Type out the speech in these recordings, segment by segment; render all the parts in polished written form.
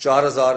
4000,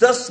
10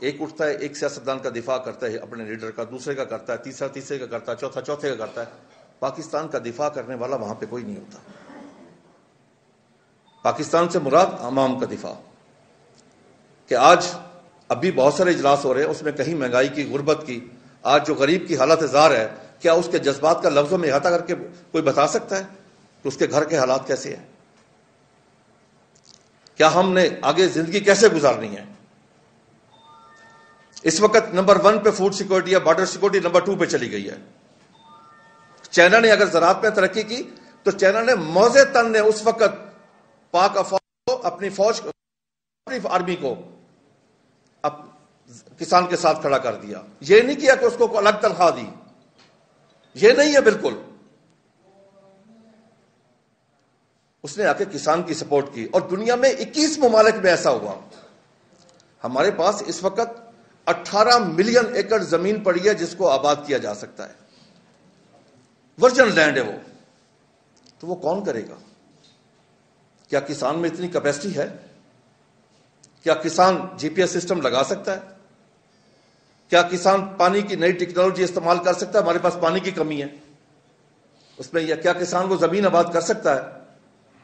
ایک اٹھتا ہے، ایک سیاستدان کا دفاع کرتا ہے اپنے لیڈر کا، دوسرے کا کرتا ہے، تیسرا تیسرے کا کرتا ہے، چوتھا چوتھے کا کرتا ہے. پاکستان کا دفاع کرنے والا وہاں پہ کوئی نہیں ہوتا. پاکستان سے مراد عوام کا دفاع. کہ آج ابھی بہت سارے اجلاس ہو رہے ہیں، اس میں کہیں مہنگائی کی، غربت کی، آج جو غریب کی حالت زار ہے، کیا اس کے جذبات کا لفظوں میں احاطہ کر کے کوئی بتا سکتا ہے کہ اس کے گھر کے حالات کیسے ہیں؟ کیا ہم نے آگے زندگی کیسے گزارنی ہے؟ اس وقت نمبر 1 پہ فوڈ سیکورٹی یا بارڈر سیکورٹی نمبر 2 پہ چلی گئی ہے. چائنا نے اگر زراعت میں ترقی کی تو چائنا نے موزے تن نے اس وقت پاک افواج کو، اپنی فوج کو، اپنی آرمی کو کسان کے ساتھ کھڑا کر دیا. یہ نہیں کیا کہ اس کو الگ تنخواہ دی، یہ نہیں ہے بالکل. اس نے آ کے کسان کی سپورٹ کی. اور دنیا میں 21 ممالک میں ایسا ہوا. ہمارے پاس اس وقت 18 ملین ایکڑ زمین پڑی ہے جس کو آباد کیا جا سکتا ہے. ورجن لینڈ ہے وہ. تو وہ کون کرے گا؟ کیا کسان میں اتنی کیپیسٹی ہے؟ کیا کسان جی پی ایس سسٹم لگا سکتا ہے؟ کیا کسان پانی کی نئی ٹیکنالوجی استعمال کر سکتا ہے؟ ہمارے پاس پانی کی کمی ہے اس میں. یا کیا کسان وہ زمین آباد کر سکتا ہے؟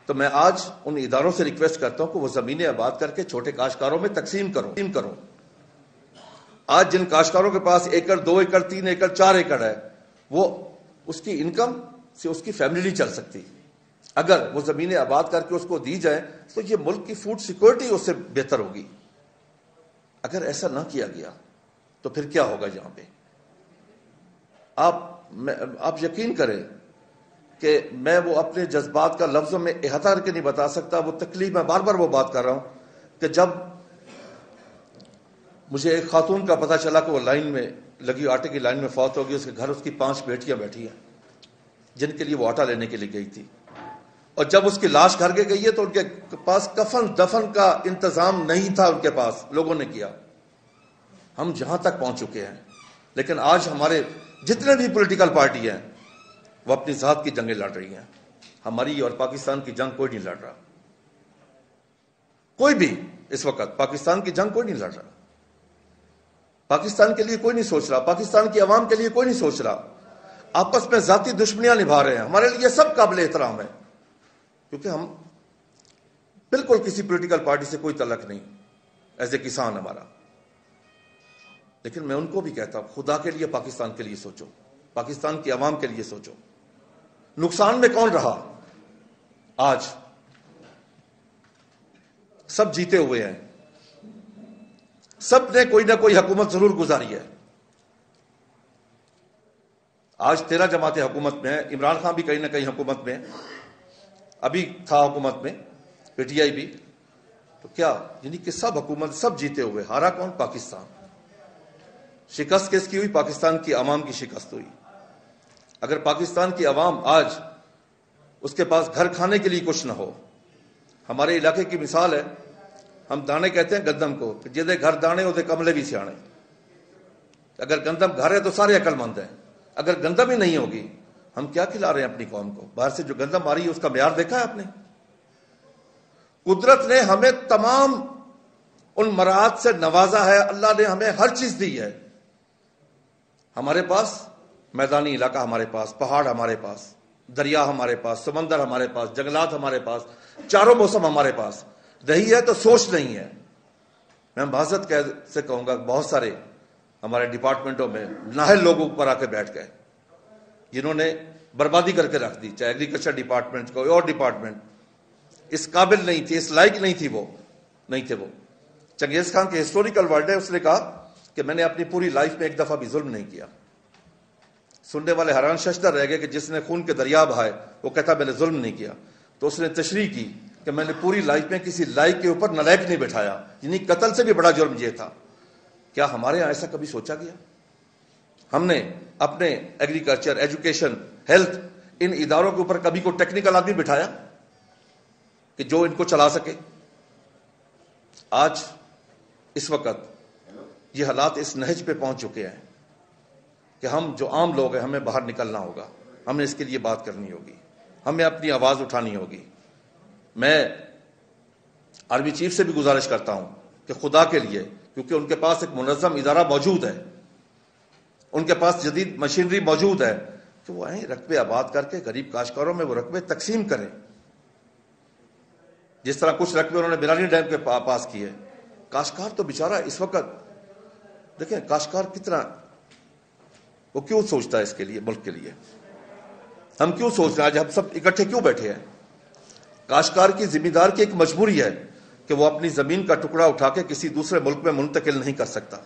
تو میں آج ان اداروں سے ریکویسٹ کرتا ہوں کہ وہ زمینیں آباد کر کے چھوٹے کاشتکاروں میں تقسیم کرو. آج جن کاشتکاروں کے پاس 1 ایکڑ 2 ایکڑ 3 ایکڑ 4 ایکڑ ہے، وہ اس کی انکم سے اس کی فیملی نہیں چل سکتی. اگر وہ زمینیں آباد کر کے اس کو دی جائیں تو یہ ملک کی فوڈ سیکورٹی اس سے بہتر ہوگی. اگر ایسا نہ کیا گیا تو پھر کیا ہوگا یہاں پہ؟ آپ یقین کریں کہ میں وہ اپنے جذبات کا لفظوں میں احاطہ کر کے نہیں بتا سکتا. وہ تکلیف، میں بار بار وہ بات کر رہا ہوں کہ جب مجھے ایک خاتون کا پتہ چلا کہ وہ لائن میں لگی، آٹے کی لائن میں فوت ہوگی، اس کے گھر اس کی 5 بیٹیاں بیٹھی ہیں جن کے لیے وہ آٹا لینے کے لیے گئی تھی. اور جب اس کی لاش گھر کے گئی ہے تو ان کے پاس کفن دفن کا انتظام نہیں تھا، ان کے پاس لوگوں نے کیا. ہم جہاں تک پہنچ چکے ہیں. لیکن آج ہمارے جتنے بھی پولیٹیکل پارٹی ہیں وہ اپنی ذات کی جنگیں لڑ رہی ہیں. ہماری اور پاکستان کی جنگ کوئی نہیں لڑ رہا. کوئی بھی اس وقت پاکستان کی جنگ کوئی نہیں لڑ رہا. پاکستان کے لیے کوئی نہیں سوچ رہا. پاکستان کی عوام کے لیے کوئی نہیں سوچ رہا. آپس میں ذاتی دشمنیاں نبھا رہے ہیں. ہمارے لیے سب قابل احترام ہے کیونکہ ہم بالکل کسی پولیٹیکل پارٹی سے کوئی تعلق نہیں ایز اے کسان ہمارا. لیکن میں ان کو بھی کہتا ہوں خدا کے لیے پاکستان کے لیے سوچو، پاکستان کی عوام کے لیے سوچو. نقصان میں کون رہا؟ آج سب جیتے ہوئے ہیں. سب نے کوئی نہ کوئی حکومت ضرور گزاری ہے. آج 13 جماعتیں حکومت میں ہیں. عمران خان بھی کہیں نہ کہیں حکومت میں، ابھی تھا حکومت میں، پی ٹی آئی بھی. تو کیا یعنی کہ سب حکومت، سب جیتے ہوئے. ہارا کون؟ پاکستان. شکست کس کی ہوئی؟ پاکستان کی عوام کی شکست ہوئی. اگر پاکستان کی عوام آج اس کے پاس گھر کھانے کے لیے کچھ نہ ہو. ہمارے علاقے کی مثال ہے، ہم دانے کہتے ہیں گندم کو، جدے گھر دانے ہوتے کملے بھی سیانے. اگر گندم گھر ہے تو سارے عقل مند ہیں. اگر گندم ہی نہیں ہوگی ہم کیا کھلا رہے ہیں اپنی قوم کو؟ باہر سے جو گندم آ رہی ہے اس کا معیار دیکھا ہے آپ نے؟ قدرت نے ہمیں تمام ان مراحت سے نوازا ہے. اللہ نے ہمیں ہر چیز دی ہے. ہمارے پاس میدانی علاقہ، ہمارے پاس پہاڑ، ہمارے پاس دریا، ہمارے پاس سمندر، ہمارے پاس جنگلات، ہمارے پاس چاروں موسم ہمارے پاس. رہی ہے تو سوچ نہیں ہے. میں معذرت سے کہوں گا بہت سارے ہمارے ڈپارٹمنٹوں میں نااہل لوگوں پر آ کے بیٹھ گئے جنہوں نے بربادی کر کے رکھ دی. چاہے ایگریکلچر ڈپارٹمنٹ کوئی اور ڈپارٹمنٹ اس قابل نہیں تھی، اس لائق نہیں تھی، وہ نہیں تھے. وہ چنگیز خان کے ہسٹوریکل ورڈ ہے، اس نے کہا کہ میں نے اپنی پوری لائف میں ایک دفعہ بھی ظلم نہیں کیا. سننے والے حیران ششدر رہ گئے کہ جس نے خون کے دریا بہائے وہ کہتا میں نے ظلم نہیں کیا. تو اس نے تشریح کی کہ میں نے پوری لائف میں کسی لائق کے اوپر نالائق نہیں بٹھایا، یعنی قتل سے بھی بڑا جرم یہ تھا. کیا ہمارے یہاں ایسا کبھی سوچا گیا؟ ہم نے اپنے ایگریکلچر، ایجوکیشن، ہیلتھ ان اداروں کے اوپر کبھی کوئی ٹیکنیکل آدمی بٹھایا کہ جو ان کو چلا سکے؟ آج اس وقت یہ حالات اس نہج پہ پہنچ چکے ہیں کہ ہم جو عام لوگ ہیں ہمیں باہر نکلنا ہوگا. ہمیں اس کے لیے بات کرنی ہوگی، ہمیں اپنی آواز اٹھانی ہوگی. میں آرمی چیف سے بھی گزارش کرتا ہوں کہ خدا کے لیے کیونکہ ان کے پاس ایک منظم ادارہ موجود ہے, ان کے پاس جدید مشینری موجود ہے, کہ وہ آئیں رقبے آباد کر کے غریب کاشتکاروں میں وہ رقبے تقسیم کریں. جس طرح کچھ رقبے انہوں نے برانی ڈیم کے پاس کیے. کاشتکار تو بیچارہ اس وقت دیکھیں, کاشتکار کتنا وہ کیوں سوچتا ہے اس کے لیے, ملک کے لیے ہم کیوں سوچ رہے ہیں, آج ہم سب اکٹھے کیوں بیٹھے ہیں؟ کاشتکار کی ذمہ دار کی ایک مجبوری ہے کہ وہ اپنی زمین کا ٹکڑا اٹھا کے کسی دوسرے ملک میں منتقل نہیں کر سکتا.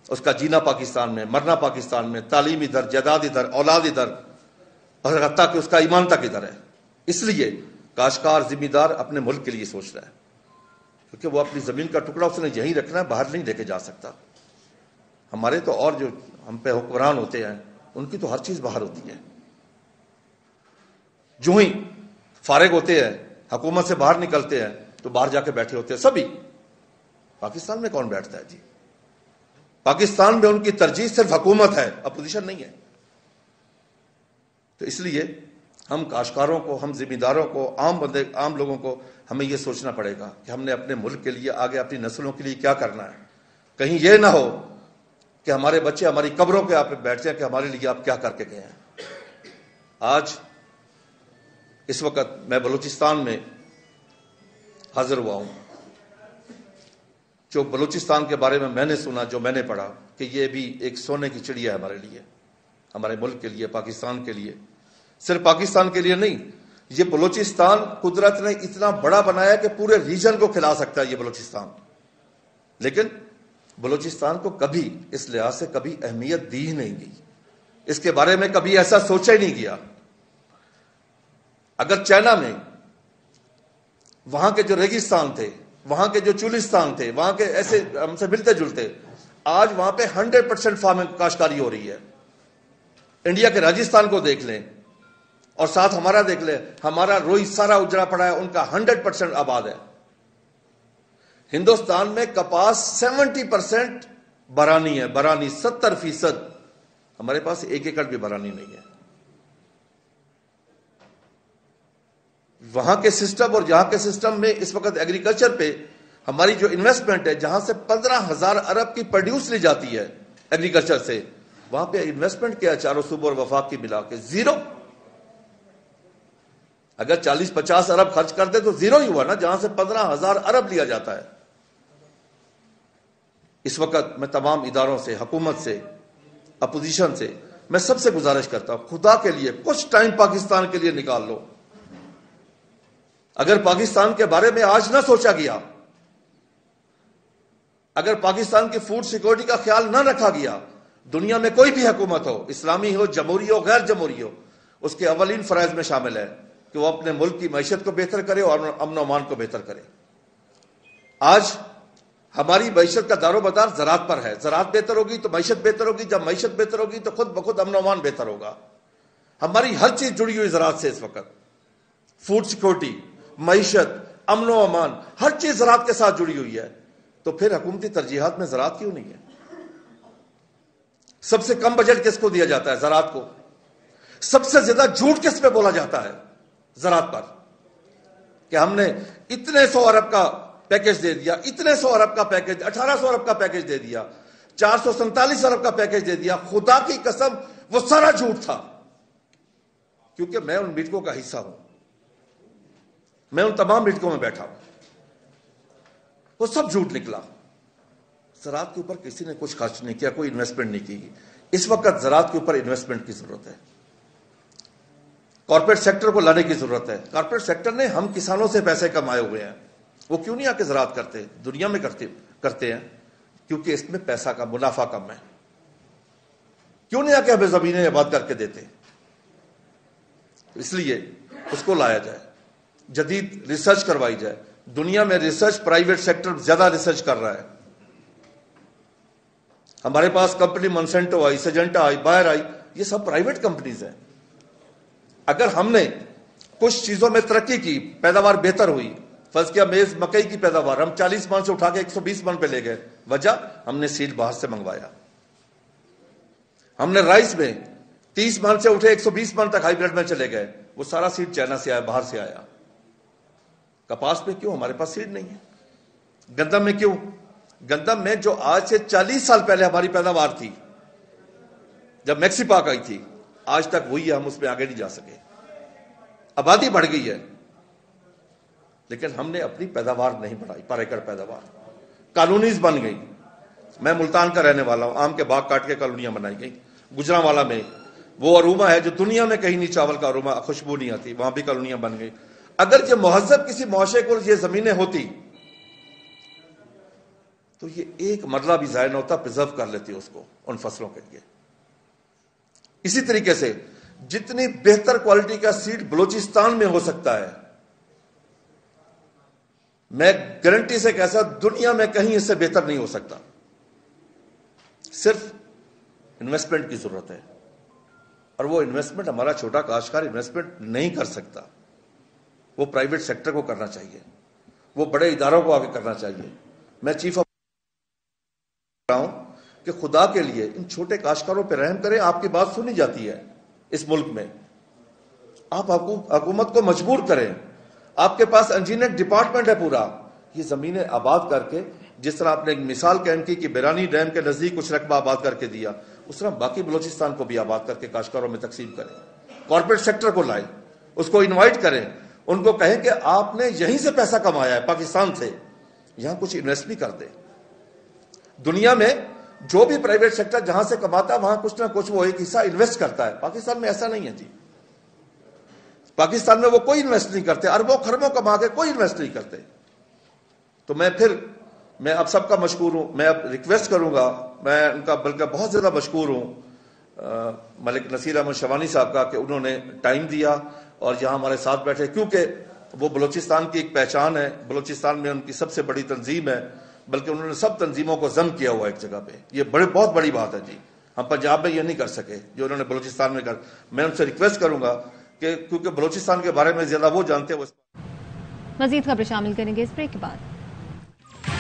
اس کا جینا پاکستان میں, مرنا پاکستان میں, تعلیم ادھر, جائیداد ادھر, اولاد ادھر, اور حتیٰ کہ اس کا ایمان تک ادھر ہے. اس لیے کاشتکار ذمہ دار اپنے ملک کے لیے سوچ رہا ہے, کیونکہ وہ اپنی زمین کا ٹکڑا اس نے یہیں رکھنا ہے, باہر نہیں لے کے جا سکتا. ہمارے تو اور جو ہم پہ حکمران ہوتے ہیں ان کی تو ہر چیز باہر ہوتی ہے. جو ہی فارغ ہوتے ہیں, حکومت سے باہر نکلتے ہیں, تو باہر جا کے بیٹھے ہوتے ہیں سبھی. پاکستان میں کون بیٹھتا ہے جی؟ پاکستان میں ان کی ترجیح صرف حکومت ہے, اپوزیشن نہیں ہے. تو اس لیے ہم کاشتکاروں کو, ہم ذمہ داروں کو, عام لوگوں کو ہمیں یہ سوچنا پڑے گا کہ ہم نے اپنے ملک کے لیے, آگے اپنی نسلوں کے لیے کیا کرنا ہے. کہیں یہ نہ ہو کہ ہمارے بچے ہماری قبروں کے آپ بیٹھ جائیں کہ ہمارے لیے آپ کیا کر کے گئے ہیں. آج اس وقت میں بلوچستان میں حاضر ہوا ہوں. جو بلوچستان کے بارے میں نے سنا, جو میں نے پڑھا, کہ یہ بھی ایک سونے کی چڑیا ہے ہمارے لیے, ہمارے ملک کے لیے, پاکستان کے لیے. صرف پاکستان کے لیے نہیں, یہ بلوچستان قدرت نے اتنا بڑا بنایا کہ پورے ریجن کو کھلا سکتا ہے یہ بلوچستان. لیکن بلوچستان کو کبھی اس لحاظ سے کبھی اہمیت دی ہی نہیں گئی, اس کے بارے میں کبھی ایسا سوچا ہی نہیں گیا. اگر چائنا میں وہاں کے جو ریگستان تھے, وہاں کے جو چولستان تھے, وہاں کے ایسے ہم سے ملتے جلتے, آج وہاں پہ 100% فارمنگ, کاشتکاری ہو رہی ہے. انڈیا کے راجستھان کو دیکھ لیں اور ساتھ ہمارا دیکھ لیں, ہمارا روئی سارا اجڑا پڑا ہے, ان کا 100% آباد ہے. ہندوستان میں کپاس 70% برانی ہے, برانی 70%. ہمارے پاس 1 ایکڑ بھی برانی نہیں ہے. وہاں کے سسٹم اور یہاں کے سسٹم میں اس وقت ایگریکلچر پہ ہماری جو انویسٹمنٹ ہے, جہاں سے 15,000 ارب کی پروڈیوس لی جاتی ہے ایگریکلچر سے, وہاں پہ انویسٹمنٹ کیا ہے چاروں صوبوں اور وفاق کی ملا کے؟ زیرو. اگر 40-50 ارب خرچ کر دے تو زیرو ہی ہوا نا, جہاں سے 15,000 ارب لیا جاتا ہے. اس وقت میں تمام اداروں سے, حکومت سے, اپوزیشن سے, میں سب سے گزارش کرتا ہوں, خدا کے لیے کچھ ٹائم پاکستان کے لیے نکال لو. اگر پاکستان کے بارے میں آج نہ سوچا گیا, اگر پاکستان کی فوڈ سیکورٹی کا خیال نہ رکھا گیا, دنیا میں کوئی بھی حکومت ہو, اسلامی ہو, جمہوری ہو, غیر جمہوری ہو, اس کے اولین فرائض میں شامل ہے کہ وہ اپنے ملک کی معیشت کو بہتر کرے اور امن و امان کو بہتر کرے. آج ہماری معیشت کا دار و مدار زراعت پر ہے. زراعت بہتر ہوگی تو معیشت بہتر ہوگی, جب معیشت بہتر ہوگی تو خود بخود امن و امان بہتر ہوگا. ہماری ہر چیز جڑی ہوئی زراعت سے. اس وقت فوڈ سیکورٹی, معیشت, امن و امان, ہر چیز زراعت کے ساتھ جڑی ہوئی ہے. تو پھر حکومتی ترجیحات میں زراعت کیوں نہیں ہے؟ سب سے کم بجٹ کس کو دیا جاتا ہے؟ زراعت کو. سب سے زیادہ جھوٹ کس پہ بولا جاتا ہے؟ زراعت پر. کہ ہم نے اتنے 100 ارب کا پیکج دے دیا, اتنے 100 ارب کا پیکج, 1800 ارب کا پیکج دے دیا, 447 ارب کا پیکج دے دیا. خدا کی قسم وہ سارا جھوٹ تھا. کیونکہ میں ان میٹنگوں کا حصہ ہوں, میں ان تمام میٹنگوں میں بیٹھا ہوں. وہ سب جھوٹ نکلا. زراعت کے اوپر کسی نے کچھ خرچ نہیں کیا, کوئی انویسٹمنٹ نہیں کی. اس وقت زراعت کے اوپر انویسٹمنٹ کی ضرورت ہے, کارپوریٹ سیکٹر کو لانے کی ضرورت ہے. کارپوریٹ سیکٹر نے ہم کسانوں سے پیسے کمائے ہوئے ہیں, وہ کیوں نہیں آ کے زراعت کرتے؟ دنیا میں کرتے ہیں, کیونکہ اس میں پیسہ کا منافع کم ہے. کیوں نہیں آ کے ہمیں زمینیں آباد کر کے دیتے؟ اس لیے اس کو لایا جائے, جدید ریسرچ کروائی جائے. دنیا میں ریسرچ پرائیویٹ سیکٹر زیادہ ریسرچ کر رہا ہے. ہمارے پاس کمپنی منسنٹو آئی, سجنٹا آئی, بائر آئی, یہ سب پرائیویٹ کمپنیز ہیں. اگر ہم نے کچھ چیزوں میں ترقی کی, پیداوار بہتر ہوئی, فرض کیا میز مکئی کی پیداوار ہم 40 من سے اٹھا کے 120 من پہ لے گئے, وجہ ہم نے سیڈ باہر سے منگوایا. ہم نے رائس میں 30 من سے اٹھے 120 من تک ہائیبریڈ میں چلے گئے, وہ سارا سیڈ چائنا سے آیا, باہر سے آیا. کپاس میں کیوں ہمارے پاس سیڈ نہیں ہے؟ گندم میں کیوں؟ گندم میں جو آج سے 40 سال پہلے ہماری پیداوار تھی جب میکسی پاک آئی تھی، آج تک وہی ہے، ہم اس میں آگے نہیں جا سکے. آبادی بڑھ گئی ہے لیکن ہم نے اپنی پیداوار نہیں بڑھائی، پر ایکڑ پیداوار. کالونیز بن گئی. میں ملتان کا رہنے والا ہوں، آم کے باغ کاٹ کے کالونیاں بنائی گئی. گجرانوالا میں وہ اروما ہے جو دنیا میں کہیں نہیں چاول کا اروما، خوشبو نہیں آتی، وہاں بھی کالونیاں بن گئی. اگر یہ مہذب کسی معاشرے کو یہ زمینیں ہوتی تو یہ ایک مرلہ بھی ضائع نہ ہوتا، پرزرو کر لیتی اس کو ان فصلوں کے لیے. اسی طریقے سے جتنی بہتر کوالٹی کا سیڈ بلوچستان میں ہو سکتا ہے، میں گارنٹی سے کہہ سکتا دنیا میں کہیں اس سے بہتر نہیں ہو سکتا. صرف انویسٹمنٹ کی ضرورت ہے، اور وہ انویسٹمنٹ ہمارا چھوٹا کاشتکار انویسٹمنٹ نہیں کر سکتا. وہ پرائیویٹ سیکٹر کو کرنا چاہیے، وہ بڑے اداروں کو آگے کرنا چاہیے. میں چیف آف رہا ہوں کہ خدا کے لیے ان چھوٹے کاشتکاروں پہ رحم کریں. آپ کی بات سنی جاتی ہے اس ملک میں، آپ حکومت کو مجبور کریں. آپ کے پاس انجینئر ڈپارٹمنٹ ہے پورا، یہ زمینیں آباد کر کے، جس طرح آپ نے ایک مثال قائم کی کہ بیرانی ڈیم کے نزدیک کچھ رقبہ آباد کر کے دیا، اس طرح باقی بلوچستان کو بھی آباد کر کے کاشتکاروں میں تقسیم کریں. کارپوریٹ سیکٹر کو لائیں، اس کو انوائٹ کریں، ان کو کہیں کہ آپ نے یہیں سے پیسہ کمایا ہے پاکستان سے، یہاں کچھ انویسٹ بھی کر دیں. دنیا میں جو بھی پرائیویٹ سیکٹر جہاں سے کماتا ہے وہاں کچھ نہ کچھ وہ ایک حصہ انویسٹ کرتا ہے. پاکستان میں ایسا نہیں ہے جی. پاکستان میں وہ کوئی انویسٹ نہیں کرتے، اربوں خربوں کما کے کوئی انویسٹ نہیں کرتے. تو میں اب سب کا مشکور ہوں. میں اب ریکویسٹ کروں گا، میں ان کا بلکہ بہت زیادہ مشکور ہوں ملک نصیر احمد شوانی صاحب کا کہ انہوں نے ٹائم دیا اور یہاں ہمارے ساتھ بیٹھے، کیونکہ وہ بلوچستان کی ایک پہچان ہے. بلوچستان میں ان کی سب سے بڑی تنظیم ہے، بلکہ انہوں نے سب تنظیموں کو ضم کیا ہوا ایک جگہ پہ. یہ بہت بڑی بات ہے جی. ہم پنجاب میں یہ نہیں کر سکے جو انہوں نے بلوچستان میں کر. میں ان سے ریکویسٹ کروں گا کہ کیونکہ بلوچستان کے بارے میں زیادہ وہ جانتے ہیں. مزید خبریں شامل کریں گے اس بریک کے بعد.